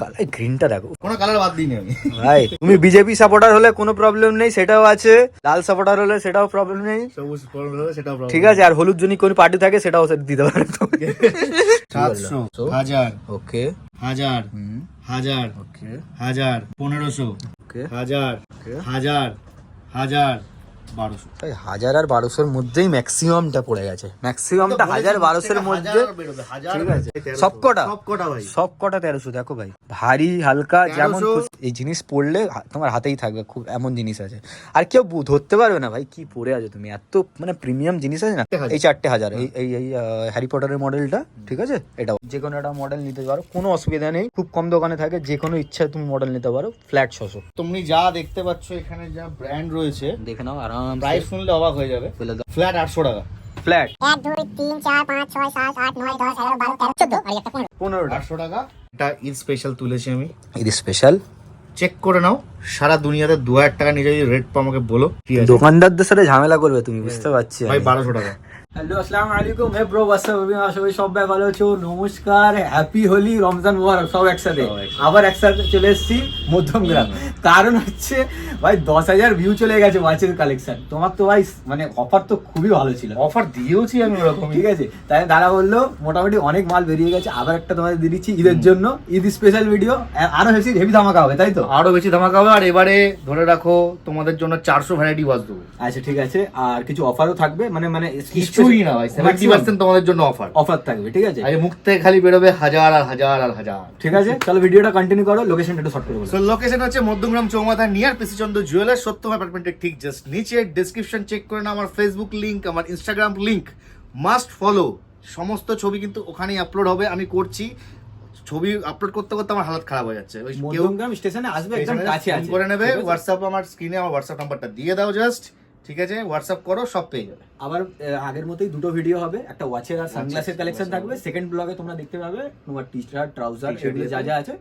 Colour গ্রিনটা দেখো, কোনো কালার বাদ দিইনি আমি ভাই। তুমি বিজেপি সাপোর্টার হলে কোনো প্রবলেম নেই, সেটাও আছে। লাল সাপোর্টার হলে সেটাও প্রবলেম নেই, সবুজ হলে সেটাও problem ঠিক আছে। আর হলুদ যদি কোনো পার্টি থাকে সেটাও দিতে পারে। 700 1000 ওকে 1000 1000 ওকে 1000 1500 ওকে 1000 1000 1000 1200 ভাই 1000 আর 1200 মধ্যেই ম্যাক্সিমামটা পড়ে গেছে, ম্যাক্সিমামটা 1000 1200 মধ্যে, ঠিক আছে। সবকটা ভাই সবকটা 1300। দেখো ভাই, ভারী হালকা যেমন এই জিনিস পড়লে তোমার হাতেই থাকবে, খুব এমন জিনিস আছে। আর কেউ ধরতে পারবে না ভাই কি পরে আছো তুমি, এত মানে প্রিমিয়াম জিনিস আছে না। এই 4টে 1000, এই হ্যারি পটারের মডেলটা, ঠিক আছে। এটাও যে কোনো একটা মডেল নিতে পারো, কোনো অসুবিধা নেই। খুব কম দোকানে থাকে, যে কোনো ইচ্ছা তুমি মডেল নিতে পারো, ফ্ল্যাট 600। তুমি যা দেখতে পাচ্ছ এখানে যা ব্র্যান্ড রয়েছে দেখে নাও আরাম। প্রাইস শুনলে অবাক হয়ে যাবে। ফ্ল্যাট 800 টাকা, ফ্ল্যাট 1 2 3 4 5 6 7 8 9 10 11 12 13 14 আর একটা 15 800 টাকা। এটা ঈদ স্পেশাল তুলেছি আমি, ঈদ স্পেশাল। চেক করে নাও। সারা দুনিয়াতে 2000 টাকা নিয়ে যদি রেট পাও আমাকে বলো, ঠিক আছে। দোকানদারদের সাথে ঝামেলা করবে তুমি, বুঝতে পারছি ভাই 1200 টাকা। হ্যালো আসসালামু আলাইকুম, হে ব্রো সবাই সবাই ভালো আছো, নমস্কার, হ্যাপি হোলি, রমজান মুবারক, সব একসাথে। আবার একসাথে চলে এসেছি মধ্যমগ্রাম। কারণ হচ্ছে ভাই 10,000 ভিউ চলে গেছে ওয়াচের কালেকশন। তোমার তো ভাই মানে অফার তো খুবই ভালো ছিল, অফার দিয়েওছি আমি ওরকম, ঠিক আছে। তাই দাদা বললো মোটামুটি অনেক মাল বেরিয়ে গেছে, আবার একটা তোমাদের দিয়ে দিচ্ছি ঈদের জন্য, ঈদ স্পেশাল ভিডিও। আরো হেভি ধামাকা হবে, তাই তো? আরো বেশি ধামাকা হবে। আর এবারে ধরে রাখো তোমাদের জন্য 400 ভ্যারাইটি বাস দেবো। আচ্ছা ঠিক আছে, আর কিছু অফারও থাকবে, মানে কিছুই না ভাই, 70% তোমাদের জন্য অফার থাকবে, ঠিক আছে। আরে মুখ থেকে খালি বেরোবে 1000 আর 1000 আর 1000, ঠিক আছে। চলো ভিডিওটা কন্টিনিউ করো, লোকেশনটা একটু শর্ট করে বলো। সো লোকেশন হচ্ছে মধ্যমগ্রাম চৌমাথা নিয়ার পিসিচন্দ্র জুয়েলার্স, সত্যম অ্যাপার্টমেন্টের ঠিক জাস্ট নিচে। ডেসক্রিপশন চেক করে নাও, আমার ফেসবুক লিংক, আমার ইনস্টাগ্রাম লিংক, মাস্ট ফলো। সমস্ত ছবি কিন্তু ওখানেই আপলোড হবে। আমি করছি, ছবি আপলোড করতে করতে আমার হালত খারাপ হয়ে যাচ্ছে। ওই কেউ মধ্যমগ্রাম স্টেশনে আসবে, একদম কাছে আছে, করে নেবে। হোয়াটসঅ্যাপ, আমার স্ক্রিনে আমার হোয়াটসঅ্যাপ নাম্বারটা দিয়ে দাও জাস্ট, ঠিক আছে। হোয়াটসঅ্যাপ করো, সব পেয়ে যাবে। আবার আগের মতোই দুটো ভিডিও হবে, একটা ওয়াচের আর সানগ্লাসের কালেকশন থাকবে। সেকেন্ড ব্লগে তোমরা দেখতে পাবে তোমার টি-শার্ট, ট্রাউজার, এগুলো যা যা আছে।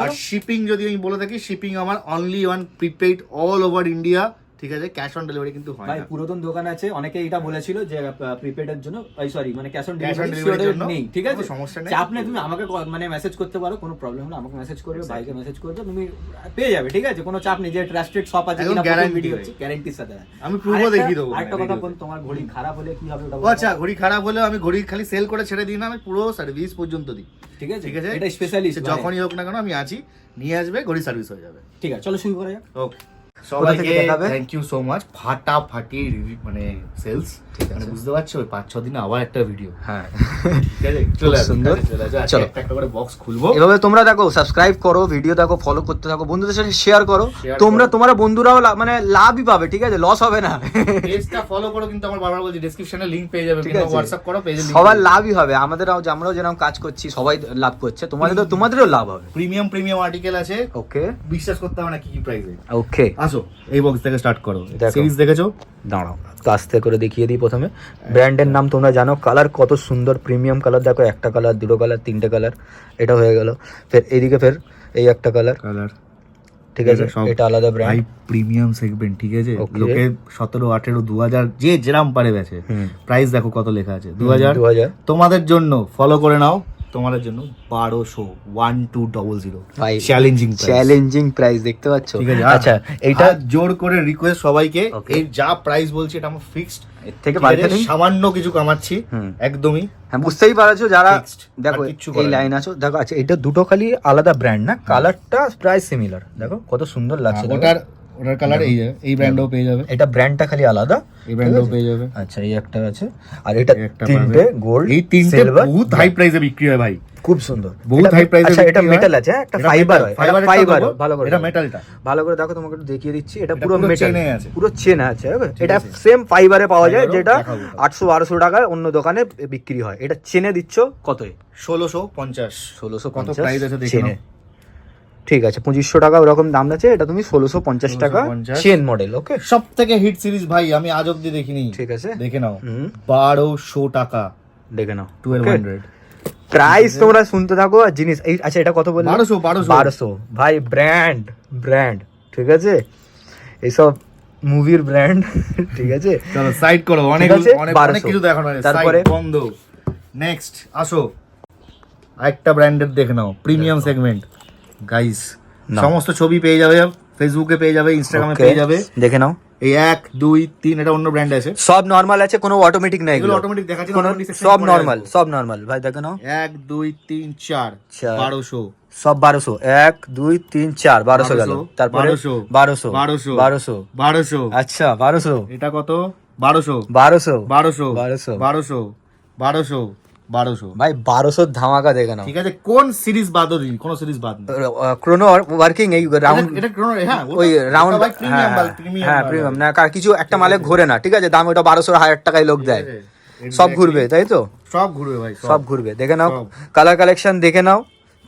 আর শিপিং যদি আমি বলে থাকি, শিপিং আমার only one prepaid all over India, ঠিক আছে। ক্যাশ অন ডেলিভারি কিন্তু হয় ভাই না। পুরাতন দোকান আছে, অনেকে এটা বলেছিল যে প্রিপেড এর জন্য, সরি মানে ক্যাশ অন delivery ডেলিভারি জন্য নেই, ঠিক আছে। সমস্যা নেই। চাপ নেই, তুমি আমাকে মানে মেসেজ করতে পারো, কোনো প্রবলেম হলে আমাকে মেসেজ করবে, ভাইকে মেসেজ করবে, তুমি পেয়ে যাবে, ঠিক আছে। কোনো চাপ নেই যে ট্রাস্টেড শপ আছে একদম কিনা, guarantee ভিডিও ভাই। হচ্ছে গ্যারান্টির সাথে। আমি প্রুফও দেখিয়ে দেবো। আরেকটা কথা বল, তোমার ঘড়ি খারাপ হলে কি হবে ওটা ও বলো। আচ্ছা, ঘড়ি খারাপ হলেও আমি ঘড়ি খালি সেল করে ছেড়ে দিই না, আমি পুরো সার্ভিস পর্যন্ত দিই, ঠিক আছে, ঠিক আছে। এটা স্পেশালিস্ট, যখনই হোক না কেন আমি আছি, নিয়ে আসবে, ঘড়ি সার্ভিস হয়ে যাবে। ঠিক আছে। চলো শুরু করা যাক। ওকে, সবাইকে থ্যাংক ইউ সো মাচ। ফাটাফাটি মানে সেলস, মানে বুঝতে পারছো 5-6 দিনে আবার একটা ভিডিও। হ্যাঁ ঠিক আছে, চলে আসো, সুন্দর। চলে আসো। চলো একটা একটা করে বক্স খুলবো। এভাবে তোমরা দেখো, সাবস্ক্রাইব করো, ভিডিও দেখো, ফলো করতে থাকো, বন্ধুদের সাথে শেয়ার করো। Share তোমরা করো। তোমার বন্ধুরাও মানে লাভই পাবে, ঠিক আছে, লস হবে না। পেজটা ফলো করো, কিন্তু আমার বারবার বলছি ডেসক্রিপশনে লিংক পেয়ে যাবে, ঠিক কিন্তু আছে। হোয়াটসঅ্যাপ করো, পেজে লিংক। সবার লাভই হবে, আমরাও যেরকম কাজ করছি সবাই লাভ করছে, তোমাদেরও লাভ হবে। প্রিমিয়াম আর্টিকেল আছে, ওকে বিশ্বাস করতে হবে না কি কি প্রাইসে। ওকে আসো এই বক্স থেকে স্টার্ট করো। দেখো। সিরিজ দেখেছো? দাঁড়াও আস্তে করে দেখিয়ে দিই। প্রথমে ব্র্যান্ডের নাম তোমরা জানো, কালার কত সুন্দর, প্রিমিয়াম কালার। দেখো, একটা কালার, দুটো কালার, তিনটে কালার, এটা হয়ে গেল। ফের এইদিকে ফের এই একটা কালার, ঠিক আছে, এটা আলাদা ব্র্যান্ড, প্রিমিয়াম সেগমেন্ট, ঠিক আছে। Okay. লোকে 17, 18, 2000 যে যেরাম পারে বেচে। প্রাইস দেখো কত লেখা আছে, 2000। 2000 তোমাদের জন্য ফলো করে নাও, তোমাদের জন্য 1200 ভাই চ্যালেঞ্জিং প্রাইস দেখতে পাচ্ছ, ঠিক আছে। আচ্ছা এইটা জোর করে রিকোয়েস্ট সবাইকে, Okay. এই যা প্রাইস বলছি এটা আমার ফিক্সড, এর থেকে বাড়তে নেই, সামান্য কিছু কামাচ্ছি একদমই। হ্যাঁ বুঝতেই পারছো যারা Fixed, দেখো আর কিচ্ছু এই করার নেই। লাইন আছো। দেখো আচ্ছা, এটা দুটো খালি আলাদা ব্র্যান্ড না, কালারটা প্রায় সিমিলার। দেখো কত সুন্দর লাগছে। দেখো। ওটার কালার এই ব্র্যান্ডও পেয়ে যাবে, এটা ব্র্যান্ডটা খালি আলাদা, এই ব্র্যান্ডও পেয়ে যাবে। আচ্ছা এই একটা আছে, আর এটা এই একটা তিনটে পাবে। গোল্ড, এই তিনটে সিলভার, বহুত হাই প্রাইসে বিক্রি হয় ভাই, খুব সুন্দর, বহুত এটা- হাই প্রাইসে। আচ্ছা এটা মেটাল আছে, হ্যাঁ, একটা ফাইবার হয়, ফাইবার ফাইবার ভালো করে এটা দেখো। মেটালটা ভালো করে দেখো, তোমাকে একটু দেখিয়ে দিচ্ছি, এটা এটা পুরো পুরো মেটাল চেনে আছে। পুরো চেন আছে। এটা আছে। সেম ফাইবারে পাওয়া যায়, ফাইবারও যেটা দেখাবো। 800-1200 টাকায় অন্য দোকানে বিক্রি হয়, এটা চেনে দিচ্ছ কত? 1650। 1650 কত প্রাইস আছে দেখে চেনে, নাও। ঠিক আছে, 2500 টাকা ওরকম দাম আছে, এটা তুমি 1650 টাকা 1650 চেন মডেল। ওকে, সব থেকে হিট সিরিজ ভাই, আমি আজ অব্দি দেখিনি, ঠিক আছে, দেখে নাও। হুম। 1200 টাকা, দেখে নাও 1200। প্রাইস তোমরা শুনতে থাকো আর জিনিস এই। আচ্ছা এটা কত বললে? 1200 ভাই, ব্র্যান্ড, ঠিক আছে, এইসব মুভির ব্র্যান্ড, ঠিক আছে। চলো সাইড করো, অনেক ঠিক আছে, অনেক 1200 কিছু দেখানো আছে, তারপরে সাইড বন্ধ। নেক্সট আসো, আরেকটা ব্র্যান্ডের দেখে নাও, প্রিমিয়াম সেগমেন্ট, গাইস নাও। সমস্ত ছবি পেয়ে যাবে, ফেসবুকে পেয়ে যাবে, ইনস্টাগ্রামে Okay, পেয়ে যাবে। দেখে নাও। এই 1 2 3 এটা অন্য ব্র্যান্ড আছে, সব নরমাল আছে, কোনো অটোমেটিক নাই, এগুলো অটোমেটিক দেখাচ্ছি না, কোনো automatic section সব পরে নরমাল, আসবো। সব নরমাল ভাই, দেখে নাও। 1 2 3 4 চার। 1200 সব 1200, 1 2 3 4 1200 গেল, তারপরে 1200 1200 1200 1200 1200 আচ্ছা 1200 এটা কত 1200 1200 1200 1200 1200 1200 1200 ভাই 1200 ধামাকা দেখে নাও। ঠিক আছে, কোন সিরিজ বাদও দিন, কোন সিরিজ বাদ নেই। ক্রোনো ওয়ার্কিং এই রাউন্ড, এটা Chrono, হ্যাঁ ওই রাউন্ড, প্রিমিয়াম হ্যাঁ প্রিমিয়াম না, কার কিছু একটা মালে ঘুরে না, ঠিক আছে, দাম ওটা 1200 1000 টাকায় লোক দেয়, সব ঘুরবে তাই তো, সব ঘুরবে ভাই, সব ঘুরবে, দেখে নাও। সব। কালার কালেকশন দেখে নাও,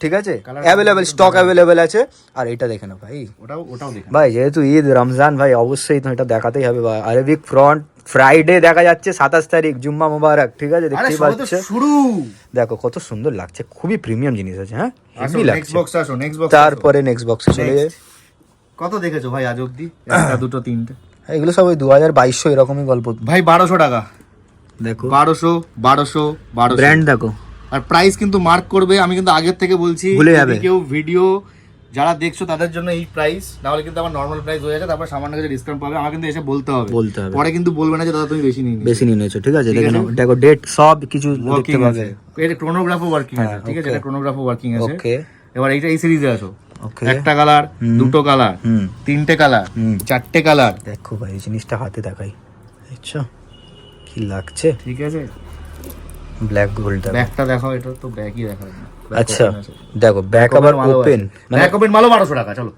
ঠিক আছে, Colour অ্যাভেলেবেল স্টক অ্যাভেলেবেল আছে। আর এটা দেখে নাও ভাই, ওটাও দেখেন ভাই যেহেতু ঈদ রমজান ভাই, অবশ্যই তো এটা দেখাতেই হবে ভাই। আরবিক ফ্রন্ট ফ্রাইডে দেখা যাচ্ছে 27 তারিখ, জুম্মা মোবারক, ঠিক আছে, আরে দেখতেই সবে তো পাচ্ছে। শুরু। দেখো কত সুন্দর লাগছে, খুবই প্রিমিয়াম জিনিস আছে, হ্যাঁ আসো হেভি নেক্সট লাগছে। বক্স, আসো নেক্সট বক্স। তারপরে নেক্সট বক্সে চলে যাই। কত দেখেছো ভাই আজ অবধি? একটা দুটো তিনটে এগুলো সব ওই 2022 এরকমই গল্প। ভাই 1200 টাকা, দেখো 1200 1200 1200 ব্র্যান্ড দেখো, আর প্রাইস কিন্তু মার্ক করবে, আমি কিন্তু আগের থেকে বলছি, ভুলে যদি যাবে। কেউ ভিডিও যারা দেখছো তাদের জন্য এই প্রাইস, না হলে কিন্তু আমার নর্মাল প্রাইস হয়ে যাবে, তারপর সামান্য কিছু ডিসকাউন্ট পাবে, আমার কিন্তু এসে বলতে হবে, পরে কিন্তু বলবে না যে দাদা তুমি বেশি নিয়ে নিয়েছো। বেশি নিয়ে নিয়েছো, ঠিক আছে, ঠিক দেখে আছে। নাও, দেখো ডেট সব কিছু দেখতে ওয়ার্কিং পাবে। আছে, এটা ক্রোনোগ্রাফও ওয়ার্কিং আছে, হ্যাঁ, ঠিক আছে, okay. এটা ক্রোনোগ্রাফও ওয়ার্কিং আছে। ওকে এবার এইটা এই সিরিজে আসো, ওকে, একটা কালার, দুটো কালার, হুম। তিনটে কালার, হুম। চারটে কালার, দেখো ভাই এই জিনিসটা হাতে দেখাই, আচ্ছা কি লাগছে, ঠিক আছে। Black gold. ব্যাগটা দেখাও, এটা তো ব্যাগই দেখাও না। আচ্ছা দেখো ব্যাক আবার ওপেন, মানে ব্যাগ ওপেন মালও 1200 টাকা, চলো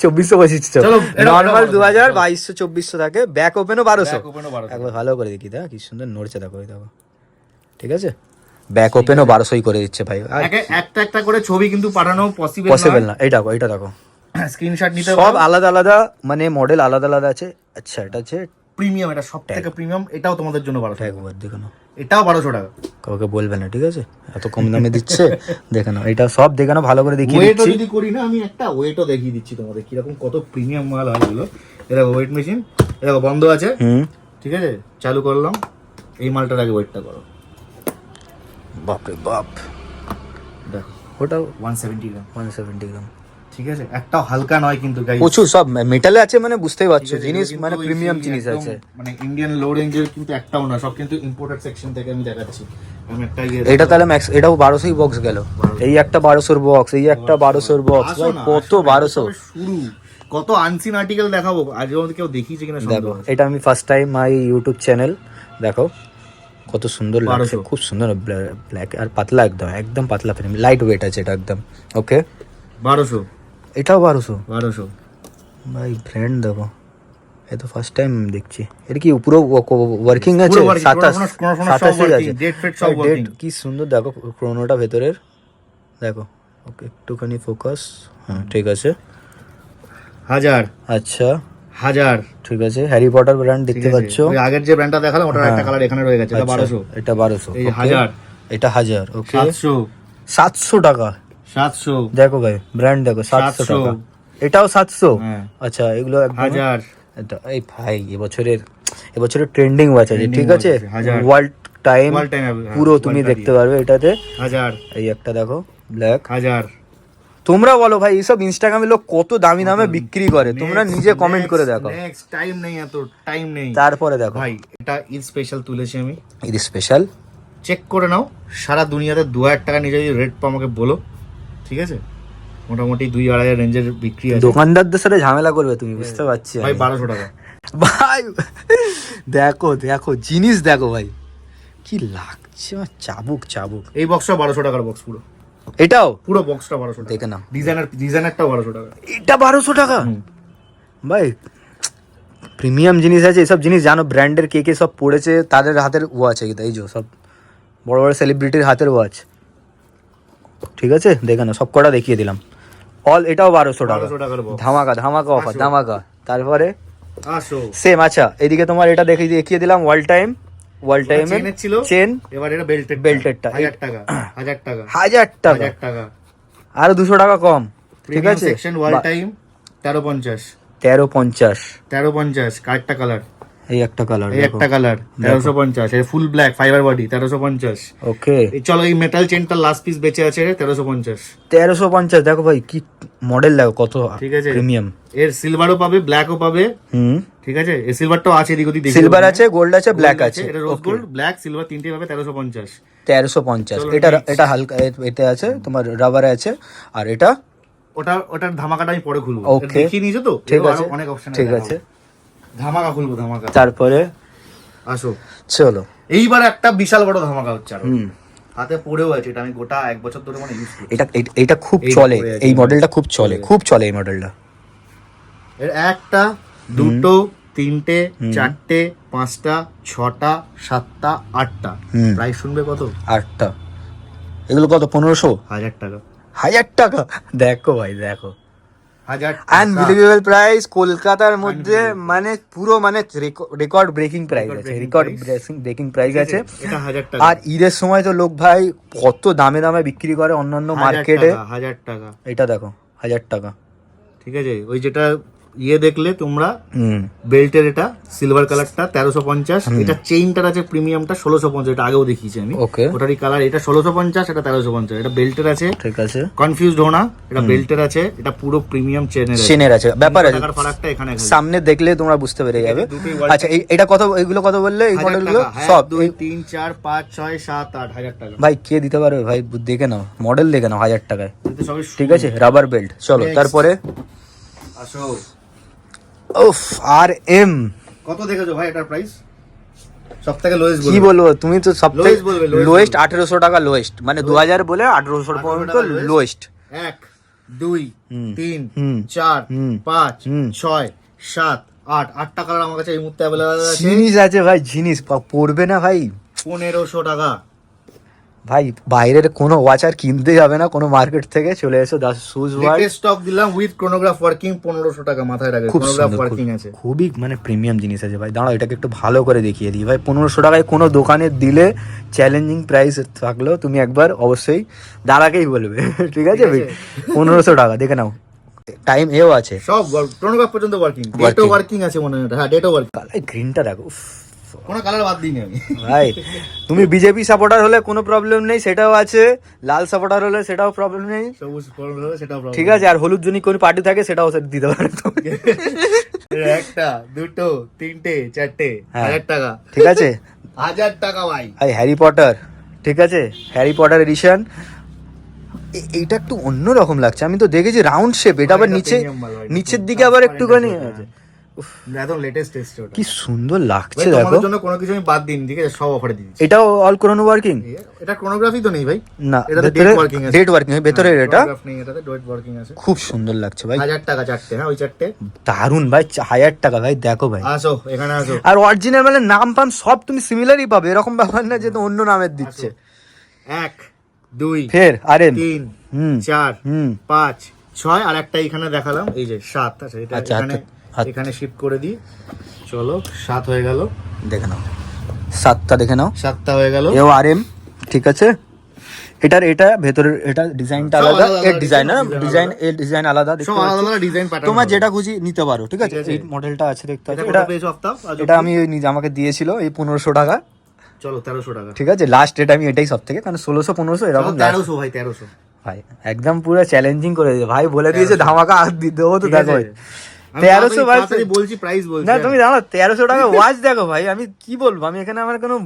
2400 বসিয়েছি, চলো, এটা নরমাল 1200, 2000 2200 2400 থাকে, ব্যাক ওপেনও 1200। ব্যাগ ওপেনও 1200। একবার ভালো করে দেখি, দেখ কি সুন্দর নড়ছে, দেখো এই দেখো, ঠিক আছে, ব্যাক ওপেনও 1200ই করে দিচ্ছে ভাই, আর একটা একটা করে ছবি কিন্তু পাঠানো পসিবল পসিবল না। এই দেখো, এটা দেখো, স্ক্রিনশট নিতে সব আলাদা আলাদা, মানে মডেল আলাদা আলাদা আছে। আচ্ছা এটা আছে, প্রিমিয়াম, এটা সবথেকে প্রিমিয়াম, এটাও তোমাদের জন্য 1200 টাকা, একবার দেখে নাও, এটাও 1200 টাকা। কাউকে বলবে না, ঠিক আছে, এত কম দামে দিচ্ছে, দেখে নাও, এটা সব দেখে নাও, ভালো করে দেখিয়ে ওয়েটও দিচ্ছি। যদি করি না, আমি একটা ওয়েটও দেখিয়ে দিচ্ছি তোমাদের, কিরকম কত প্রিমিয়াম মাল হয় এগুলো। এটা ওয়েট মেশিন, এটা বন্ধ আছে, হুম, ঠিক আছে, চালু করলাম, এই মালটার আগে ওয়েটটা করো, বাপরে বাপ, দেখো ওটাও 170 গ্রাম, 170 গ্রাম, ঠিক আছে, একটাও হালকা নয় কিন্তু guys। প্রচুর সব মেটালে আছে, মানে বুঝতেই পারছো, ঠিক আছে, জিনিস এগুলো কিন্তু মানে ওই প্রিমিয়াম সেই জিনিস একদম আছে। মানে ইন্ডিয়ান লো রেঞ্জের কিন্তু একটাও না, সব কিন্তু ইম্পোর্টেড সেকশন থেকে আমি দেখাচ্ছি। আমি একটা এটা তাহলে ম্যাক্স, এটাও 1200ই বক্স গেল, এই একটা 1200 বক্স, এই একটা 1200 বক্স, ভাই কত 1200। শুরু, কত আনসিন আর্টিকেল দেখাবো, আজ আমাদের কেউ দেখিয়েছে কিনা দেখো সন্দেহ আছে। এটা আমি first time my YouTube channel, দেখো কত সুন্দর লাগছে, 1200 খুব সুন্দর, ব্ল্যাক আর পাতলা, একদম একদম পাতলা ফ্রেম, লাইট ওয়েট আছে এটা একদম, ওকে 1200 এটাও 1200, 1200 ভাই ব্র্যান্ড দেখো, এই তো ফার্স্ট টাইম দেখছি। এটা কি পুরো ওয়ার্কিং আছে, পুরো working, 27 সব 27 working, আছে, date fate সব ডেট working। কি সুন্দর, দেখো ক্রোনোটা ভেতরের, দেখো ওকে একটুখানি ফোকাস, হ্যাঁ ঠিক আছে, 1000 আচ্ছা 1000 ঠিক আছে, হ্যারি পটার ব্র্যান্ড দেখতে পাচ্ছ, ওই আগের যে ব্র্যান্ডটা দেখালাম ওটার একটা কালার এখানে রয়ে গেছে, এটা আচ্ছা, 1200, এটা 1200, এই okay, 1000, এটা 1000, ওকে 700 700 টাকা, 700 দেখো ভাই ব্র্যান্ড দেখো 700 700 টাকা, এটাও 700, হ্যাঁ। আচ্ছা এগুলো একদম 1000 এটা, এই ভাই এবছরের ট্রেন্ডিং ওয়াচ আছে, Trending ঠিক আছে, watch আছে, 1000 ওয়ার্ল্ড টাইম World time, হ্যাঁ, পুরো world তুমি time দেখতে পারবে এটাতে। 1000 এই একটা দেখো ব্ল্যাক, 1000 তোমরা বলো ভাই এইসব ইনস্টাগ্রামে লোক কত দামি দামে বিক্রি করে, তোমরা নিজে কমেন্ট করে দেখো, নেক্সট টাইম নেই, এত টাইম নেই তারপরে দেখো ভাই। এটা ঈদ স্পেশাল তুলেছি আমি, ঈদ স্পেশাল, চেক করে নাও, সারা দুনিয়াতে 2000 টাকা নিয়ে যদি রেট পাও আমাকে বলো, ঠিক আছে, মোটামুটি 2-2.5 রেঞ্জের বিক্রি আছে দোকানদারদের সাথে ঝামেলা করবে তুমি, বুঝতে পারছি ভাই, আমি। 1200 টাকা। ভাই দেখো দেখো জিনিস দেখো ভাই, কি লাগছে আমার, চাবুক চাবুক। এই বক্সটা 1200 টাকার বক্স, পুরো এটাও পুরো বক্সটা 1200 টাকা, দেখে নাও, ডিজাইনারটাও 1200 টাকা। এটা 1200 টাকা, ভাই প্রিমিয়াম জিনিস আছে, এসব জিনিস জানো, ব্র্যান্ডের কে কে সব পড়েছে, তাদের হাতের ওয়াচ, এই যে সব বড় বড় সেলিব্রিটির হাতের ওয়াচ, ঠিক আছে, দেখে না সব কটা দেখিয়ে দিলাম, অল এটাও 1200 টাকা, 1200 টাকার বক্স। ধামাকা ধামাকা অফার, 500 ধামাকা। তারপরে আসো, সেম, আচ্ছা এদিকে তোমার এটা দেখিয়ে দিলাম, ওয়াল টাইমের চেনের ছিল, চেন, এবার এটা বেল্টেড, বেল্টেডটা 1000 টাকা, 1000 টাকা, 1000 টাকা, 1000 টাকা। আরো 200 টাকা কম, ঠিক প্রিমিয়াম আছে, সেকশন ওয়াল টাইম 1350, 1350, 1350 কার্ডটা কালার, এই একটা কালার, এই একটা কালার 1350, এর ফুল ব্ল্যাক ফাইবার বডি 1350। ওকে, চলো এই মেটাল চেনটা লাস্ট পিস বেঁচে আছে 1350। 1350 দেখো ভাই কি মডেল, দেখো কত ঠিক আছে, প্রিমিয়াম। এর সিলভারও পাবে, ব্ল্যাকও পাবে। ঠিক আছে, এই সিলভারটাও আছে, এদিক ওদিক দেখে সিলভার আছে, গোল্ড আছে, ব্ল্যাক আছে। এটা রোজ গোল্ড, ব্ল্যাক, সিলভার তিনটে পাবে 1350। 1350, এটা হালকা, এতে আছে তোমার রাবারে আছে, আর এটা ওটার ধামাকাটা আমি পরে খুলবো। ওকে, দেখিয়ে নিয়েছো তো, ঠিক এরও আছে, আরো অনেক অপশন ঠিক আছে, ধামাকা খুলবো, ধামাকা। তারপরে আসো, চলো এইবার একটা বিশাল বড় ধামাকা হচ্ছে আরো। হাতে পড়েও আছে, এটা আমি গোটা 1 বছর ধরে মানে ইউজ করি। এটা খুব চলে, এই মডেলটা খুব চলে, খুব চলে এই মডেলটা। এর একটা, দুটো, তিনটে, চারটে, পাঁচটা, ছটা, সাতটা, আটটা। প্রাইস শুনবে কত? 8টা। এগুলো কত? 1500? 1000 টাকা। 1000 টাকা? দেখো ভাই, দেখো 1000 আনবিলিভেবল প্রাইস, কলকাতার মধ্যে মানে পুরো মানে রেকর্ড ব্রেকিং প্রাইস আছে, রেকর্ড ব্রেকিং প্রাইস আছে। এটা 1000 টাকা। আর ঈদের সময় তো লোক ভাই কত দামে দামে বিক্রি করে অন্যান্য মার্কেটে। 1000 টাকা। এটা দেখো 1000 টাকা। ঠিক আছে, ওই যেটা দেখলে তোমরা বেল্টের, এটা সিলভার কালারটা 1350। এটা চেইনটার আছে প্রিমিয়ামটা 1650, এটা আগেও দেখিয়েছি আমি। ওকে, ওটারই কালার, এটা 1650, এটা 1350। এটা বেল্টের আছে, ঠিক আছে, কনফিউজড হো না, এটা বেল্টের আছে, এটা পুরো প্রিমিয়াম চেনের আছে, ব্যাপার আছে, টাকার ফারাকটা এখানে সামনে দেখলে তোমরা বুঝতে পেরে যাবে। আচ্ছা এটা কত, এইগুলো কত বললে এই মডেলগুলো? সব 2 3 4 5 6 7 8 1000 টাকা। ভাই কে দিতে পারবে ভাই? দেখে নাও মডেল, দেখে নাও 1000 টাকায়। কিন্তু সবই ঠিক আছে, রাবার বেল্ট। চলো তারপরে আসো। উফ, আর এম কত দেখেছো ভাই এটার প্রাইস? সবথেকে লোয়েস্ট কি বলবো, তুমি তো সবথেকে Lowest বলবে, lowest লোয়েস্ট 1800 টাকা লোয়েস্ট, মানে 2000 বলে 1800 পর্যন্ত লোয়েস্ট। 1 2 3 4 5 6 7 8 8 টাকার আমার কাছে এই মুহূর্তে अवेलेबल আছে। জিনিস আছে ভাই, জিনিস পড়বে না ভাই। 1500 টাকা। ভাই বাইরের কোনো ওয়াচ আর কিনতে যাবে না, কোনো মার্কেট থেকে চলে এসো Das shoes watch. Latest stock দিলাম উইথ ক্রোনোগ্রাফ ওয়ার্কিং 1500 টাকা, মাথায় রাখবে খুব ক্রোনোগ্রাফ সুন্দর, ওয়ার্কিং আছে। খুবই মানে প্রিমিয়াম জিনিস আছে ভাই। দাঁড়াও এটাকে একটু ভালো করে দেখিয়ে দিই ভাই। 1500 টাকায় কোনো দোকানে দিলে চ্যালেঞ্জিং প্রাইস থাকলেও তুমি একবার অবশ্যই দাঁড়াকেই বলবে। ঠিক আছে ভাই, 1500 টাকা দেখে নাও। টাইম এও আছে, সব ক্রোনোগ্রাফ পর্যন্ত ওয়ার্কিং, ডেটও ওয়ার্কিং আছে মনে হয়। হ্যাঁ, ডেটও ওয়ার্কিং। এই গ্রিনটা দেখো, উফ কোনো কালার বাদ দিইনি আমি ভাই। তুমি বিজেপি সাপোর্টার হলে কোনো প্রবলেম নেই, সেটাও আছে। লাল সাপোর্টার হলে সেটাও প্রবলেম নেই, সবুজ পরলে সেটাও problem। ঠিক আছে। আর হলুদ জনি কোন পার্টি থাকে সেটাও দিতে পারে তুমি। একটা, দুটো, তিনটে, চারটে, হ্যাঁ। 1000 টাকা। ঠিক আছে 1000 টাকা ভাই। ভাই হ্যারি পটার, ঠিক আছে, হ্যারি পটার এডিশন। এইটা একটু অন্যরকম লাগছে, আমি তো দেখেছি রাউন্ড শেপ, এটা আবার নিচে, নিচের দিকে আবার একটুখানি আছে। উফ, একদম লেটেস্ট টেস্ট ওটা। কি সুন্দর ভাই লাগছে দেখো। তোমাদের জন্য কোনো কিছু আমি বাদ দিইনি, ঠিক আছে, সব অফারে দিয়েছি। এটাও অল ক্রোনো ওয়ার্কিং এটা ক্রোনোগ্রাফি তো নেই ভাই, না, এটাতে ভেতরে ডেট ওয়ার্কিং আছে। ডেট ওয়ার্কিং ভেতরে, এটা ক্রোনোগ্রাফ নেই, এটাতে ডেট ওয়ার্কিং আছে। খুব সুন্দর লাগছে ভাই। 1000 টাকা চারটে। হ্যাঁ, ওই চারটে। দারুন ভাই, 1000 টাকা ভাই। দেখো ভাই, আসো এখানে আসো। আর অরিজিনাল মানে নাম পাম সব তুমি সিমিলারই পাবে, এরকম ব্যাপার না যে তো অন্য নামের দিচ্ছে। 1 2 ফের আরএম 3 4 5 6 আর একটা এখানে দেখালাম, এই যে 7 আছে। এটা আচ্ছা, এখানে শিফট করে দিই। চলো 7 হয়ে গেল, দেখে নাও 7টা, দেখে নাও 7টা হয়ে গেল। এও আরএম, ঠিক আছে। এটা ভেতরের এটা ডিজাইনটা সব আলাদা, আলাদা, এর ডিজাইন না, ডিজাইন এর ডিজাইন আলাদা, সব দেখতে আলাদা পাচ্ছ। আলাদা ডিজাইন প্যাটার্ন। তোমার যেটা খুশি নিতে পারো, ঠিক আছে। ঠিক আছে। এই মডেলটা আছে, দেখতে পাচ্ছ। এটা এটা পেয়েছো হপ্তা। এটা আমি ওই নিজে আমাকে দিয়েছিল এই 1500 টাকা, চলো 1300 টাকা। ঠিক আছে। লাস্ট রেট আমি এটাই সব থেকে, কারণ 1600 1500 এরকম 1300 ভাই, 1300 ভাই একদম পুরো চ্যালেঞ্জিং করে দিয়েছে ভাই, বলে দিয়েছে ধামাকা দেবো তো। ঠিক দেখো আছে। আমি 1300 ভাই, তাড়াতাড়ি বলছি, প্রাইস বলছি। না তুমি জানো 1300 টাকা ওয়াচ দেখো ভাই, আমি কি বলবো, আমি এখানে আমার কোনো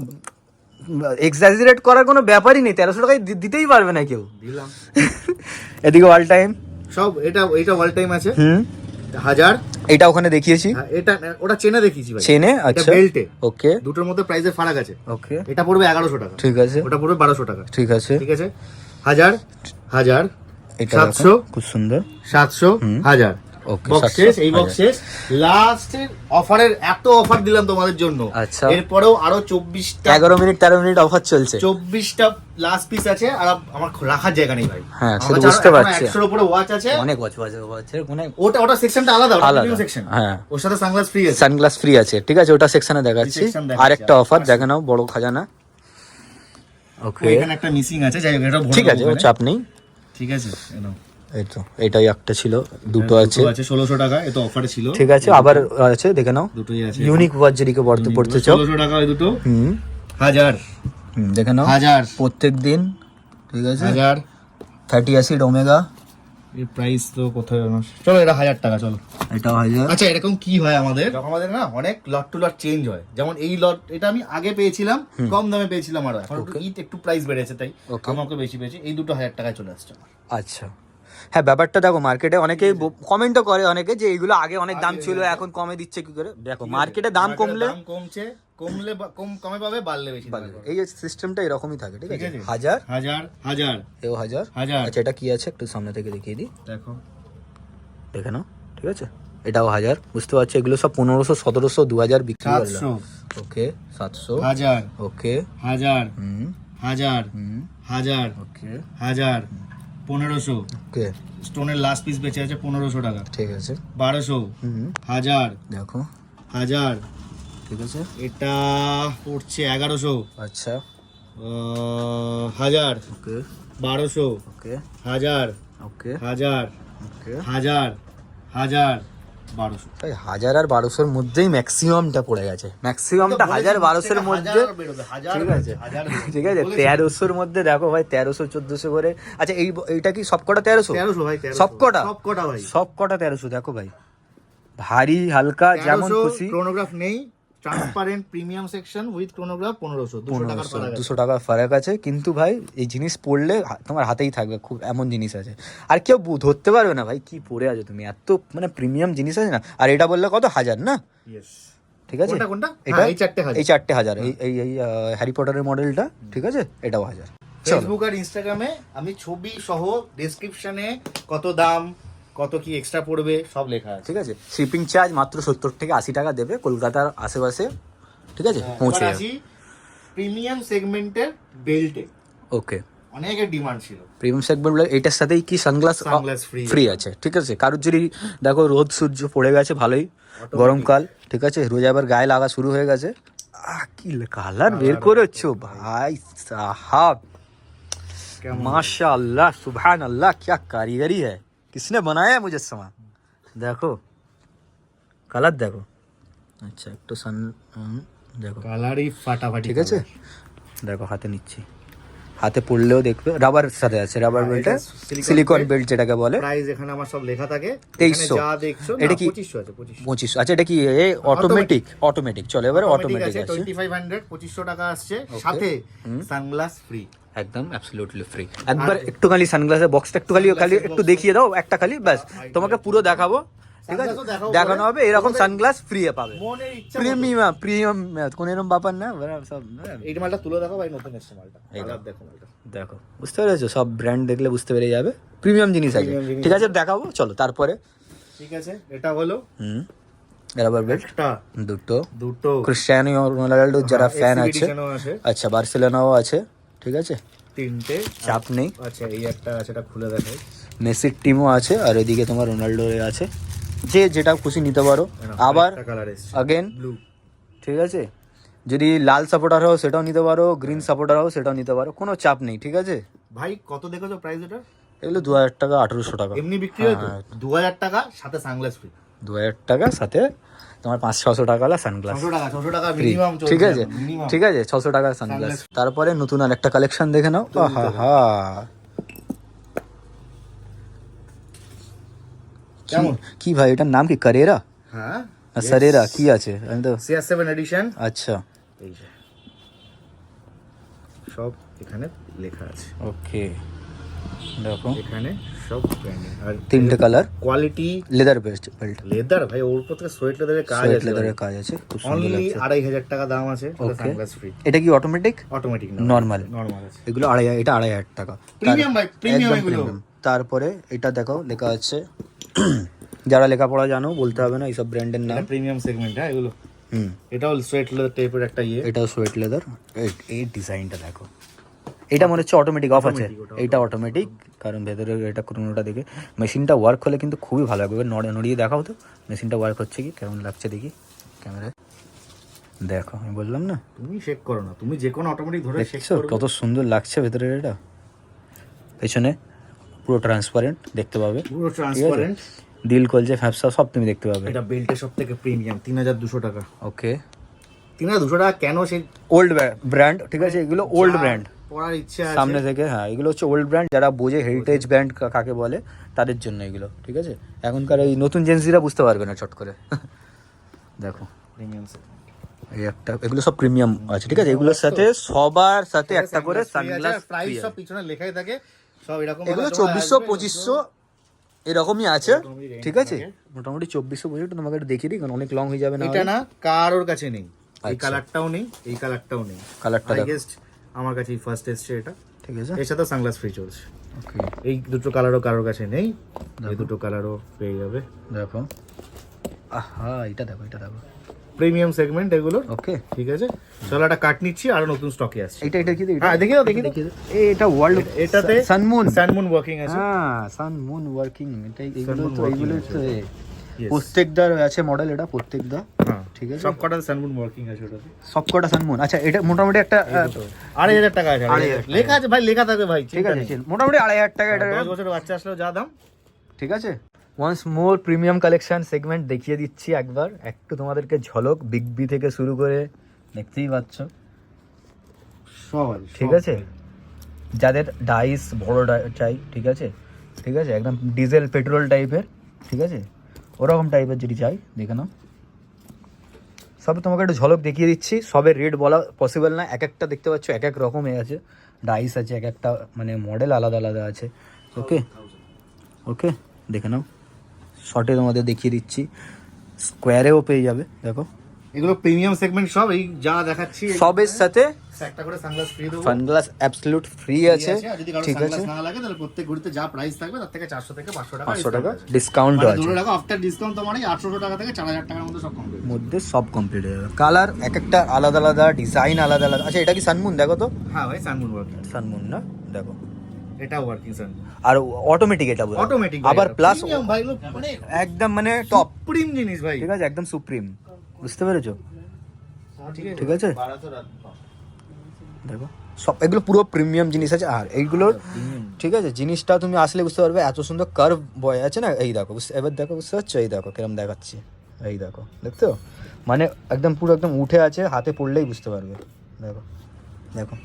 এক্সাজারেট করার কোনো ব্যাপারই নেই। 1300 টাকায় দিতেই পারবে না কেউ। দিলাম। এদিকে অল টাইম সব এটা অল টাইম আছে। 1000। এটা ওখানে দেখিয়েছি, হ্যাঁ, এটা ওটা চেনে দেখিয়েছি ভাই। চেনে, আচ্ছা বেল্টে। ওকে, দুটোর মধ্যে প্রাইসের ফারাক আছে। ওকে, এটা পড়বে 1100 টাকা, ঠিক আছে, ওটা পড়বে 1200 টাকা। ঠিক আছে, ঠিক আছে। 1000 1000 এটা 700 খুব সুন্দর, 700 1000। ওকে, বক্স শেষ, এই বক্স শেষ। লাস্টের অফারের এত অফার দিলাম তোমাদের জন্য। আচ্ছা, এরপরেও আরো 24টা 11 মিনিট 13 মিনিট অফার চলছে। 24টা লাস্ট পিস আছে, আর আমার রাখার জায়গা নেই ভাই। হ্যাঁ, আমার সেটা কাছে বুঝতে আরো পারছি। 100 এর উপরে ওয়াচ আছে। অনেক ওয়াচ আছে, অনেক। ওটা সেকশনটা আলাদা, ওটা আলাদা। Premium section. হ্যাঁ, ওর সাথে সানগ্লাস ফ্রি আছে। সানগ্লাস ফ্রি আছে, ঠিক আছে, ওটা সেকশনে দেখাচ্ছি। section দেখাচ্ছি। আরেকটা অফার দেখে নাও, বড় খাজানা। ওকে, এখানে একটা মিসিং আছে, যাই হোক, এটা ভরে ঠিক আছে, দেবো ও ওখানে। চাপ নেই। ঠিক আছে, এই নাও। এই তো এটাই একটা ছিল, দুটো আছে। 1600 টাকা, এ তো অফারে ছিল। ঠিক আছে, আবার আছে দেখে নাও, দুটোই আছে। ইউনিক ওয়াচ যেদিকে পড়তে চাও 1600 টাকা এই দুটো। হুম 1000 দেখে নাও 1000 প্রত্যেক দিন। ঠিক আছে 1000 ফ্যাটি অ্যাসিড ওমেগা। এই প্রাইস তো কোথায় জানো? চলো এটা 1000 টাকা চলো। এটাও 1000। আচ্ছা এরকম কি হয় আমাদের, যখন আমাদের না অনেক লট টু লট চেঞ্জ হয়, যেমন এই লট এটা আমি আগে পেয়েছিলাম কম দামে পেয়েছিলাম, আর এখন একটু প্রাইস বেড়েছে তাই আমাকে বেশি পেয়েছে। এই দুটো 1000 টাকায় চলে আসছে আমার। আচ্ছা হ্যাঁ, ব্যাপারটা দেখো মার্কেটে অনেকে কমেন্টও করে অনেকে যে এইগুলো আগে অনেক দাম ছিল এখন কমে দিচ্ছে কি করে। দেখো মার্কেটে দাম কমলে দাম কমছে, কমে পাবে, বাড়লে বেশি দাম পাবে। এই সিস্টেমটা এরকমই থাকে। ঠিক আছে আছে। 1000 1000 1000 এও 1000। 1000 আচ্ছা এটা কি আছে একটু সামনে থেকে দেখিয়ে দিই, দেখো দেখে নাও। ঠিক আছে এটাও 1000, বুঝতে পারছো এগুলো সব 1500 1700 2000 বিক্রি করলাম। 700 ওকে 700 1000 ওকে 1000 হুম 1000 হুম 1000 ওকে 1000 1500 ওকে স্টোনের লাস্ট পিস বেঁচে আছে 1500 টাকা। ঠিক আছে 1200 হুম 1000 দেখো 1000 ঠিক আছে এটা পড়ছে 1100 আচ্ছা 1000 ওকে 1200 ওকে 1000 ওকে 1000 ওকে 1000 1000 1200। তাই 1000 আর 1200 এর মধ্যেই ম্যাক্সিমামটা পড়ে গেছে, ম্যাক্সিমামটা 1000 1200 এর মধ্যে। ঠিক আছে ঠিক আছে 1300 এর মধ্যে দেখো ভাই 1300 1400 করে। আচ্ছা এইটা কি সবকটা 1300? 1300 ভাই 1300 সবকটা সবকটা ভাই সবকটা 1300। দেখো ভাই ভারী হালকা যেমন 1300 খুশি। ক্রোনোগ্রাফ নেই, transparent premium section with chronograph 1500 200 টাকার ফারাক আছে। 200 টাকার ফারাক আছে, কিন্তু ভাই এই জিনিস পড়লে তোমার হাতেই থাকবে, খুব এমন জিনিস আছে আর কেউ ধরতে পারবে না ভাই কি পরে আছো তুমি, এত মানে প্রিমিয়াম জিনিস আছে না। আর এটা বললে কত 1000 না? ইয়েস ঠিক আছে কোনটা কোনটা? এটা হ্যাঁ, এই চারটে 1000। এই চারটে 1000 এই হ্যারি পটারের মডেলটা। ঠিক আছে এটাও 1000। ফেসবুক আর ইনস্টাগ্রামে আমি ছবি সহ ডেসক্রিপশনে কত দাম কত কি এক্সট্রা পড়বে সব লেখা আছে। ঠিক আছে শিপিং চার্জ মাত্র 70 থেকে 80 টাকা দেবে কলকাতার আশেপাশে। ঠিক আছে পৌঁছে যাবে। প্রিমিয়াম সেগমেন্টের বেল্টে ওকে অনেকের ডিমান্ড ছিল। প্রিমিয়াম সেগমেন্ট এটার সাথেই কি সানগ্লাস free ফ্রি আছে। ঠিক আছে কারোর যদি দেখো রোদ সূর্য পড়ে গেছে ভালোই, গরমকাল, ঠিক আছে রোজ আবার গায়ে লাগা শুরু হয়ে গেছে, কি কালার বের করেছো ভাই সাহাব, माशाअल्लाह सुभान अल्लाह क्या कारीगरी है, किसने बनाया है मुजस्समा। देखो কালার দেখো। আচ্ছা একটু সান দেখো কালারই ফাটাফাটি। ঠিক আছে দেখো হাতে নিচ্ছি, হাতে পড়লেও দেখবে রাবার সাথে আছে, রাবার বেল্টে সিলিকন বেল্ট যেটাকে বলে। প্রাইস এখানে আমার সব লেখা থাকে। 2300 যা দেখছো এটা কি 2500 আছে 2500। আচ্ছা এটা কি অটোমেটিক চলো এবারে অটোমেটিক আছে 2500 2500 টাকা আসছে, সাথে সানগ্লাস ফ্রি একদম অ্যাবসলিউটলি ফ্রি। একবার একটুখানি সানগ্লাসের বক্সটা একটু খালি একটু দেখিয়ে দাও একটা খালি, ব্যাস তোমাকে পুরো দেখাবো। ঠিক আছে দেখানো হবে, এরকম সানগ্লাস ফ্রি পাবে, মনের ইচ্ছা প্রিমিয়াম কোন এরকম ব্যাপার না সব। এই মালটা তুলে দেখো ভাই, নতুন এসেছে মালটা। কালার দেখো মালটা দেখো বুঝতে পেরেছো, সব ব্র্যান্ড দেখলে বুঝতে পেরে যাবে প্রিমিয়াম জিনিস আছে। ঠিক আছে দেখাবো চলো তারপরে। ঠিক আছে এটা হলো রাবার বেল্ট একটা দুটো ক্রিশ্চিয়ানো রোনাল্ডো যারা ফ্যান আছে। এডিশনও আছে, আচ্ছা বার্সেলোনাও আছে। ঠিক আছে তিনটে চাপ নেই। আচ্ছা এই একটা আছে, এটা খুলে দেখাই। মেসির টিমও আছে আর এদিকে তোমার রোনাল্ডো আছে, যে যেটা খুশি নিতে পারো। আবার কালার এসেছে আগেন ব্লু। ঠিক আছে যদি লাল সাপোর্টার হও সেটাও নিতে পারো, গ্রিন সাপোর্টার হও সেটাও নিতে পারো, কোনো চাপ নেই। ঠিক আছে ভাই কত দেখেছো প্রাইস এটা? এগুলো 2000 টাকা 1800 টাকা এমনি বিক্রি হয় তো 2000 টাকা সাথে সানগ্লাস ফ্রি। 2000 টাকা সাথে তোমার 500-600 টাকা সানগ্লাস 600 টাকা মিনিমাম। ঠিক আছে ঠিক আছে 600 টাকার সানগ্লাস। তারপরে নতুন আর একটা কালেকশন দেখে নাও। আহা কেমন কি ভাই এটার নাম কি কারেরা হ্যাঁ সারেরা কি আছে আমি তো CR7 এডিশন। আচ্ছা এই যে সব এখানে লেখা আছে। ওকে দেখো এখানে সব ব্র্যান্ডিং আর তিনটে colour, quality leather belt leather ভাই, ওর উপর থেকে সোয়েট লেদারের কাজ সোয়েট আছে। লেদারের কাজ আছে, খুব সুন্দর অনলি লাগছে। 2500 টাকা দাম আছে, ওকে সানগ্লাস ফ্রি। এটা কি অটোমেটিক অটোমেটিক না নরমাল নরমাল আছে। এগুলো 2500, এটা 2500 টাকা প্রিমিয়াম ভাই, প্রিমিয়াম একদম এগুলো। premium। তারপরে এটা দেখো লেখা আছে যারা লেখাপড়া জানো বলতে হবে না এইসব ব্র্যান্ডের নাম। এটা প্রিমিয়াম সেগমেন্ট হ্যাঁ এগুলো। এটাও সোয়েট লেদার টাইপের একটা ইয়ে। এটাও সোয়েট লেদার। এই ডিজাইনটা দেখো, এটা মনে হচ্ছে অটোমেটিক অফ আছে, এইটা অটোমেটিক, কারণ ভেতরে এটা কোনোটা দেখে মেশিনটা ওয়ার্ক হলে কিন্তু খুবই ভালো লাগবে। নড়িয়ে দেখাও তো মেশিনটা ওয়ার্ক হচ্ছে কি, কেমন লাগছে দেখি ক্যামেরায়। দেখো আমি বললাম না, তুমি চেক করো না, তুমি যে কোনো অটোমেটিক ধরে চেক দেখছো করবে। কত সুন্দর লাগছে ভেতরে। এটা পেছনে পুরো ট্রান্সপারেন্ট দেখতে পাবে, পুরো ট্রান্সপারেন্ট। দিল কলজে ফ্যাপসা সব তুমি দেখতে পাবে। এটা বেল্টের সব থেকে প্রিমিয়াম, 3200 টাকা। ওকে, 3200 টাকা কেন? সেই ওল্ড ব্র্যান্ড, ঠিক আছে, এগুলো ওল্ড ব্র্যান্ড পড়ার ইচ্ছা আছে সামনে থেকে, হ্যাঁ এগুলো হচ্ছে ওল্ড ব্র্যান্ড, যারা বোঝে হেরিটেজ ব্র্যান্ড কাকে বলে তাদের জন্য এগুলো, ঠিক আছে। এখনকার এই নতুন জেন্সিরা বুঝতে পারবে না চট করে। দেখো প্রিমিয়াম, এই একটা, এগুলো সব প্রিমিয়াম আছে, ঠিক আছে। এগুলোর সাথে সবার সাথে একটা করে সানগ্লাস প্রাইস সব পিছনে লেখাই থাকে সব এরকম। এগুলো 2400-2500 এরকমই আছে, ঠিক আছে। মোটামুটি 2400-2500 তোমাকে একটু দেখিয়ে দিই, কারণ অনেক লং হয়ে যাবে না। এটা না কারোর কাছে নেই, এই আচ্ছা। কালারটাও নেই, এই কালারটাও নেই। কালারটা আই দেখো, গেস আমার কাছে ফার্স্ট এসছে এটা, ঠিক আছে। এর সাথে সানগ্লাস ফ্রি চলছে। ওকে, এই দুটো কালারও কারোর কাছে নেই, এই দুটো কালারও পেয়ে যাবে। দেখো, আহা এটা দেখো, এটা দেখো, প্রিমিয়াম সেগমেন্ট এগুলো, ওকে। ঠিক আছে। চলো একটা কাট নিচ্ছি, আরো নতুন স্টকে আসছে। এটা কি? হ্যাঁ দেখি দাও, দেখি দাও। এটা ওয়ার্ল্ড, এটাতে সানমুন, সানমুন ওয়ার্কিং আছে। হ্যাঁ সানমুন ওয়ার্কিং, এটাই এগুলো Sun Moon তো, working এগুলো আছে। তো Yes. প্রত্যেকদার আছে মডেল, এটা প্রত্যেকদা, হ্যাঁ ঠিক আছে। সব কটা সানমুন ওয়ার্কিং আছে ওটাতে। সবকটা সানমুন। আচ্ছা, এটা মোটামুটি একটা 2500 টাকা আছে, 2500 লেখা আছে ভাই, লেখা থাকে ভাই, ঠিক আছে, মোটামুটি 2500 টাকা এটা, 10 বছরের বাচ্চা আসলেও যা দাম। ঠিক আছে। Once more premium collection segment দেখিয়ে দিচ্ছি একবার, একটু তোমাদেরকে ঝলক, বিগ বি থেকে শুরু করে দেখতেই পাচ্ছ, সব আছে, ঠিক আছে। যাদের ডাইস বড় চাই, ঠিক আছে, ঠিক আছে, একদম ডিজেল পেট্রোল টাইপের, ঠিক আছে, ওরকম টাইপের যদি চাই দেখে নাও। সব তোমাকে একটু ঝলক দেখিয়ে দিচ্ছি, সবের রেট বলা পসিবল না, এক একটা দেখতে পাচ্ছ এক এক রকমের আছে, ডাইস আছে, এক একটা মানে মডেল আলাদা আলাদা আছে। ওকে, ওকে, দেখে নাও, শর্টে তোমাদের দেখিয়ে দিচ্ছি, স্কোয়ারেও পেয়ে যাবে, দেখো এগুলো প্রিমিয়াম সেগমেন্ট সব, এই যা দেখাচ্ছি সবের সাথে একটা করে সানগ্লাস ফ্রি দেবো। সানগ্লাস অ্যাবসলিউট ফ্রি আছে, আর যদি কারো ঠিক আছে। সানগ্লাস না লাগে তাহলে প্রত্যেক ঘড়িতে যা প্রাইস থাকবে তার থেকে 400 থেকে 500 টাকা 500 টাকা discount আছে। ডিসকাউন্ট মানে আছে, ধরে রাখো আফটার ডিসকাউন্ট তো মানে 800 টাকা থেকে 4000 টাকার মধ্যে সব কমপ্লিট। মধ্যে সব কমপ্লিট হয়ে যাবে। কালার এক একটা আলাদা আলাদা, ডিজাইন আলাদা আলাদা। আচ্ছা, এটা কি সানমুন? দেখো তো, হ্যাঁ ভাই সানমুন ওয়ার্কিং, সানমুন না, দেখো, এটা ওয়ার্কিং সানমুন আর অটোমেটিক, এটা অটোমেটিক আবার প্লাস ভাই এগুলো মানে একদম মানে টপ, সুপ্রিম জিনিস ভাই, ঠিক আছে, একদম সুপ্রিম, বুঝতে পেরেছো, ঠিক ঠিক আছে। দেখো সব এগুলো পুরো প্রিমিয়াম জিনিস আছে, আর এইগুলোর, ঠিক আছে, জিনিসটা তুমি আসলে বুঝতে পারবে, এত সুন্দর কার্ভ বয় আছে না। এই দেখো, এবার দেখো, বুঝতে পারছো, এই দেখো কিরম দেখাচ্ছি, এই দেখো, দেখছো, মানে একদম পুরো একদম উঠে আছে, হাতে পড়লেই বুঝতে পারবে। দেখো, দেখো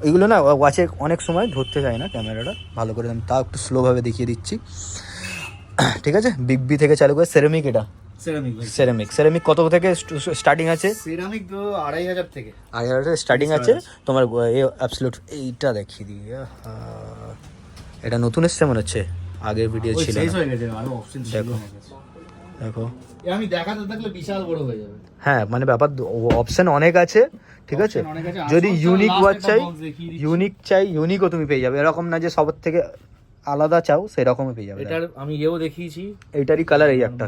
এইগুলো না ওয়াচে অনেক সময় ধরতে চায় না ক্যামেরাটা ভালো করে, আমি তাও একটু স্লোভাবে দেখিয়ে দিচ্ছি, ঠিক আছে। বিগ বি থেকে চালু করে সেরামিক, এটা সেরামিক ভাই, সেরামিক কত থেকে স্টার্টিং আছে? সেরামিক তো 2500 থেকে 2000 স্টার্টিং আছে তোমার। অ্যাবসলিউট এইটা দেখিয়ে দিই, এটা নতুন এসছে মনে হচ্ছে, আগের ভিডিও ওই ছিল শেষ না। হয়ে গেছে, আরো অপশন ছিল দেখো। আমার কাছে। দেখো, এ আমি দেখাতে থাকলে বিশাল বড় হয়ে যাবে। হ্যাঁ মানে ব্যাপার, অপশন অনেক আছে, ঠিক আছে। Option অনেক আছে, আর যদি সবচেয়ে ইউনিক last ওয়াচ একটা চাই, box দেখিয়ে দিচ্ছি। ইউনিকও তুমি পেয়ে যাবে, এরকম না যে সবার থেকে আলাদা চাও সেরকমই পেয়ে যাবে। এটার আমি এও দেখিয়েছি, এইটারই কালার এই একটা,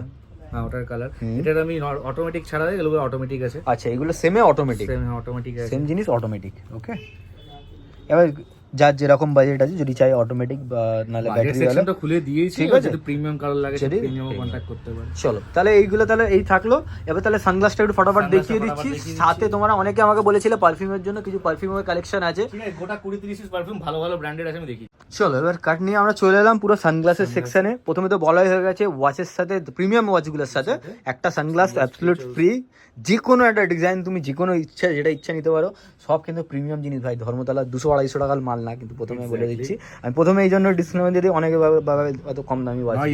হ্যাঁ ওটার কালার। এটার আমি অটোমেটিক ছাড়া দেয়, এগুলো অটোমেটিক আছে, আচ্ছা এগুলো সেমে অটোমেটিক, সেম অটোমেটিক আছে। সেম জিনিস অটোমেটিক। ওকে, এবার যার যেরকম বাজেট আছে, যদি চাই অটোমেটিক বা নাহলে বাজেট ব্যাটারি সেকশনটা খুলে দিয়েছি, ঠিক আছে। যদি প্রিমিয়াম কালার লাগে যদি- সেটা প্রিমিয়ামও কন্টাক্ট করতে পারে। চলো তাহলে এইগুলো তাহলে এই থাকলো। এবার তাহলে সানগ্লাসটা একটু ফটাফট Sunglass দেখিয়ে টা দিচ্ছি। ফটাফট দেখিয়ে সাথে তোমরা অনেকে আমাকে বলেছিলে পারফিউমের জন্য, কিছু পারফিউমের কালেকশন আছে। ঠিক আছে, গোটা 20-30 পিস পারফিউম ভালো ভালো ব্র্যান্ডেড আছে, আমি দেখি। চলো এবার কাট নিয়ে আমরা চলে এলাম পুরো সানগ্লাসের সেকশনে। প্রথমে তো বলাই হয়ে গেছে ওয়াচের সাথে, প্রিমিয়াম ওয়াচগুলোর সাথে একটা সানগ্লাস অ্যাবসলিউট ফ্রি। যে কোনো একটা ডিজাইন তুমি যে কোনো ইচ্ছা, যেটা ইচ্ছা নিতে পারো, সব কিন্তু প্রিমিয়াম জিনিস ভাই। ধর্মতলা 200-250 টাকার মাল না, কিন্তু প্রথমে বলে দিচ্ছি আমি, প্রথমে এই জন্য ডিসক্লেমার দিয়ে দিই, অনেকে এত কম দামি ওয়াচ নয়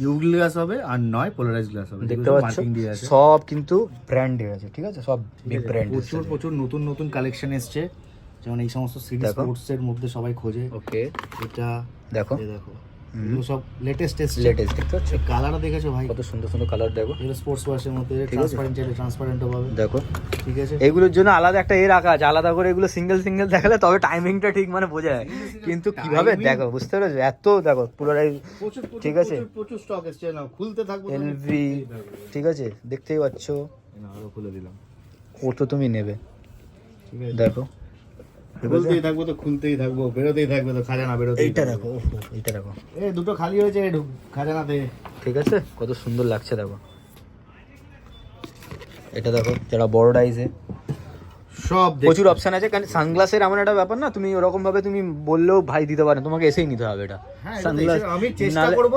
ইউ গ্লাস হবে আর নয় পোলারাইজ গ্লাস হবে, দেখতে পাচ্ছ, সব কিন্তু ব্র্যান্ডের আছে, ঠিক আছে, সব বিগ ব্র্যান্ড। প্রচুর প্রচুর নতুন নতুন কালেকশন এসছে, যেমন এই সমস্ত সিরিজ দেখো। স্পোর্টস এর মধ্যে সবাই খোঁজে। ওকে, এটা দেখো এই দেখো, এগুলো সব লেটেস্ট এসছে। লেটেস্ট দেখতে পাচ্ছ, কালারটা দেখেছো ভাই, কত সুন্দর সুন্দর কালার। দেখো, এগুলো স্পোর্টস ওয়াশের মধ্যে ঠিক আছে। ট্রান্সপারেন্ট, চাইলে ট্রান্সপারেন্টও পাবে, দেখো ঠিক আছে। এগুলোর জন্য আলাদা একটা রাখা আছে, আলাদা করে এগুলো সিঙ্গেল সিঙ্গেল দেখালে তবে টাইমিংটা ঠিক মানে বোঝা যায়, কিন্তু কিভাবে দেখো বুঝতে পেরেছো, এত দেখো পুরোটাই, প্রচুর ঠিক আছে। প্রচুর স্টক এসছে, না খুলতে থাকবো তো আমি এলভি, খুলতেই থাকবো। ঠিক আছে, দেখতেই পাচ্ছ, না, আরো খুলে দিলাম, কত তুমি নেবে, ঠিক আছে। দেখো খুলতেই থাকবো তো খুলতেই থাকবো, বেরোতেই থাকবে তো খাজানা বেরোতেই এইটা থাকবে। দেখো, এইটা দেখো, এই দুটো খালি হয়েছে খাজানাতে, ঠিক আছে, কত সুন্দর লাগছে দেখো। এটা দেখো, যারা বড় ডাইসে, সব প্রচুর অপশন আছে, কারণ সানগ্লাসের এমন একটা ব্যাপার না, তুমি ওরকম ভাবে তুমি বললেও ভাই দিতে পারে, তোমাকে এসেই নিতে হবে এটা। হ্যাঁ, সানগ্লাস আমি চেষ্টা করব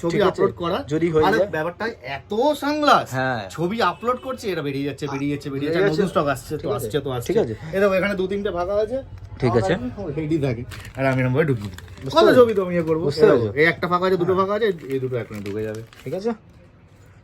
ছবি ঠিক আছে, আপলোড করার। যদি হয়ে আরে যায়। ব্যাপারটা এত সানগ্লাস, হ্যাঁ। ছবি আপলোড করছে, এটা বেরিয়ে যাচ্ছে বেরিয়ে যাচ্ছে। নতুন স্টক আসছে তো ঠিক আছে, আসছে তো আসছে। ঠিক আছে। এই দেখো এখানে 2-3টে ফাঁকা আছে, ঠিক আছে। রেডি থাকে, আর আমি এরকম ভাবে ঢুকি। বুঝতে কত পেরেছো? ছবি তো আমি ইয়ে করবো। বুঝতে পেরেছো? এই একটা ফাঁকা আছে, দুটো ফাঁকা আছে, এই দুটো এখন ঢুকে যাবে। ঠিক আছে,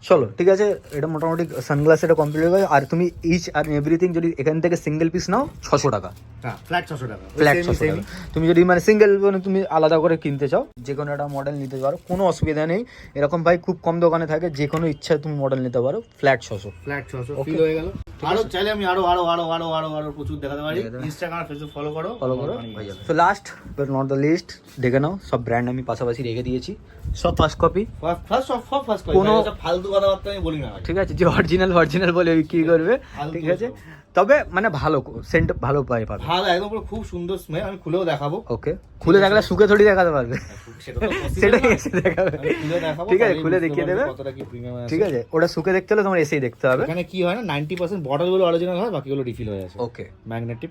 চলো ঠিক আছে, এটা মোটামুটি সানগ্লাস এটা কমপ্লিট হয়ে গেছে। আর তুমি ইচ আর এভরিথিং যদি এখান থেকে সিঙ্গেল পিস নাও 600 টাকা, হ্যাঁ, ফ্ল্যাট 600 টাকা। ফ্ল্যাট 600 টাকা। তুমি যদি মানে সিঙ্গেল মানে তুমি আলাদা করে কিনতে চাও, যে কোনো একটা মডেল নিতে পারো, কোনো অসুবিধা নেই। এরকম ভাই খুব কম দোকানে থাকে, যে কোনো ইচ্ছা তুমি মডেল নিতে পারো, ফ্ল্যাট 600। Flat 600 Okay. ফিল হয়ে গেল। আরো চাইলে আমি আরো প্রচুর দেখাতে পারি। ইনস্টাগ্রাম আর ফেসবুক ফলো করো। হয়ে যাবে। তো last but not the least, দেখে নাও সব ব্র্যান্ড আমি পাশাপাশি রেখে দিয়েছি, সব ফার্স্ট কপি। ফার্স্ট কোনো- ফালতু কথাবার্তা আমি বলি না ভাই। ঠিক আছে, যে অরিজিনাল বলে কি করবে, ফালতু ঠিক আছে। কথা। তবে মানে ভালো সেন্ট, ভালো পাবে। ভালো, একদম পুরো খুব সুন্দর স্মেল। আমি খুলেও দেখাবো। ওকে, খুলে দেখালে সুখে থোড়ি দেখাতে পারবে, সেটা তো possible সেটাই না। এসে দেখাবে। আমি খুলে দেখাবো, ঠিক আছে, তাহলেই খুলে বুঝতে দেখিয়ে পারবে দেবে। কতটা কি প্রিমিয়াম আছে। ঠিক আছে, ওটা সুখে দেখতে হলে তোমার এসেই দেখতে হবে। এখানে কি হয় না, 90% বটলগুলো অরিজিনাল হয়, বাকিগুলো রিফিল হয়ে আছে। ওকে, ম্যাগনেটিক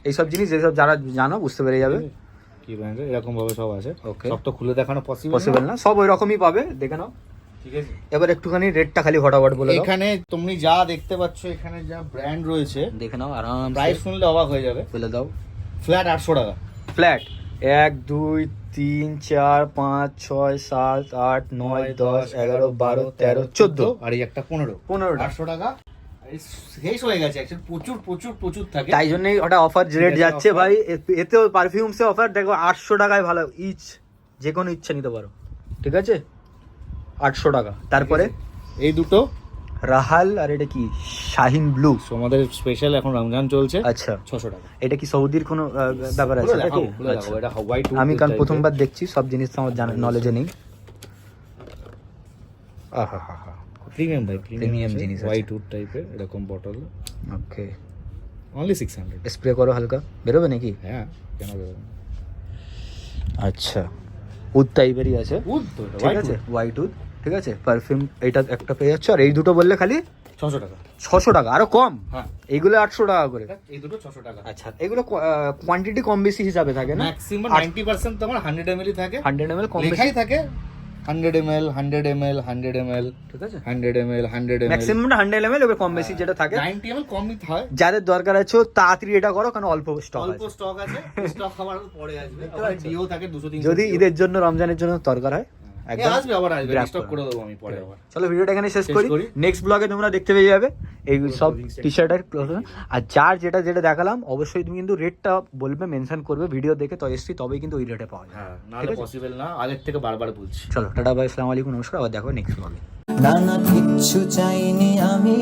এইসব জিনিস যেসব যারা জানো বুঝতে পেরে যাবে। কি ব্র্যান্ডের এরকম ভাবে সব আছে। ওকে, সব তো খুলে দেখানো পসিবল পসিবল না, সব ওই রকমই পাবে, দেখে নাও। ঠিক আছে। এবার একটুখানি রেটটা খালি ফটাফট বলে দাও। এখানে তুমি যা দেখতে পাচ্ছ, এখানে যা ব্র্যান্ড রয়েছে, দেখে নাও আরাম, প্রাইস শুনলে অবাক হয়ে যাবে। বলে দাও। ফ্ল্যাট 800 টাকা। ফ্ল্যাট 1 2 3 4 5 6 7 8 9 10 11 12 13 14, আর এই একটা 15 800 টাকা। এই শেষ হয়ে গেছে অ্যাকচুয়ালি, প্রচুর থাকে। তাই জন্যই ওটা অফার রেট এটা যাচ্ছে offer। ভাই। এতেও পারফিউমসে অফার দেখো, 800 টাকায় ভালো ইচ, যে কোনো ইচ্ছা নিতে পারো। ঠিক আছে, 800 টাকা। তারপরে এই দুটো রাহাল, আর এটা কি শাহিন ব্লু। আমাদের স্পেশাল, এখন রমজান চলছে। আচ্ছা, 600 টাকা। এটা কি সৌদির কোনো ব্যাপার আছে খুলে নাকি? দেখাবো, খুলে দেখাবো। আচ্ছা। এটা হোয়াইট আমি কাল প্রথমবার দেখছি, সব জিনিস তো আমার জানা নলেজে নেই। আহা হা হা, প্রিমিয়াম ভাই, Premium জিনিস আছে। হোয়াইট উড টাইপের এরকম বটল, ওকে। অনলি 600। স্প্রে করো হালকা, বেরোবে নাকি? হ্যাঁ, কেন বেরোবে? আচ্ছা, উড টাইপেরই আছে, উড তো এটা, ঠিক white আছে, wood। White would. ঠিক আছে, পারফিউম এইটা একটা পেয়ে যাচ্ছ, আর এই দুটো বললে খালি 600 টাকা। 600 টাকা, আরো কম। হ্যাঁ, এইগুলো 800 টাকা করে। এই দুটো 600 টাকা। আচ্ছা, এগুলো কোয়ান্টিটি কম বেশি হিসাবে থাকে না? ম্যাক্সিমাম 90% তোমার 100 ml থাকে। 100 ml কম বেশি, লেখাই থাকে 100 ml, 100 ml, 100 ml, ঠিক আছে। 100 ml, 100 ml। ম্যাক্সিমাম 100 ml, এবার কম বেশি যেটা থাকে। 90 ml কমই হয়। যাদের দরকার আছে তাড়াতাড়ি এটা করো, কারণ অল্প স্টক অল্প আছে। স্টক আছে, স্টক খাবার পরে আসবে। আবার ডিও থাকে 200-300। যদি ঈদের জন্য, রমজানের জন্য দরকার হয়, একদম আসবে, আবার আসবে, grab স্টক করো। করে দেবো আমি পরে আবার। চলো ভিডিওটা এখানে শেষ শেষ করি। করি। নেক্সট ব্লগে তোমরা দেখতে পেয়ে যাবে এই সব clothing section। টি শার্টের। আর যার যেটা দেখালাম, অবশ্যই তুমি কিন্তু রেটটা বলবে, মেনশন করবে ভিডিও দেখে, তো এসছি তবেই কিন্তু ওই রেটে পাওয়া যায়। হ্যাঁ, ঠিক নাহলে আছে? পসিবল না, আগের থেকে বারবার বলছি। চলো টাটা বাই, আসসালামু আলাইকুম, নমস্কার, আবার দেখো নেক্সট ব্লগে। নানা কিচ্ছু চাইনি আমি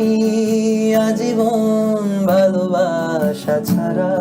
আজীবন ভালোবাসা ছাড়া।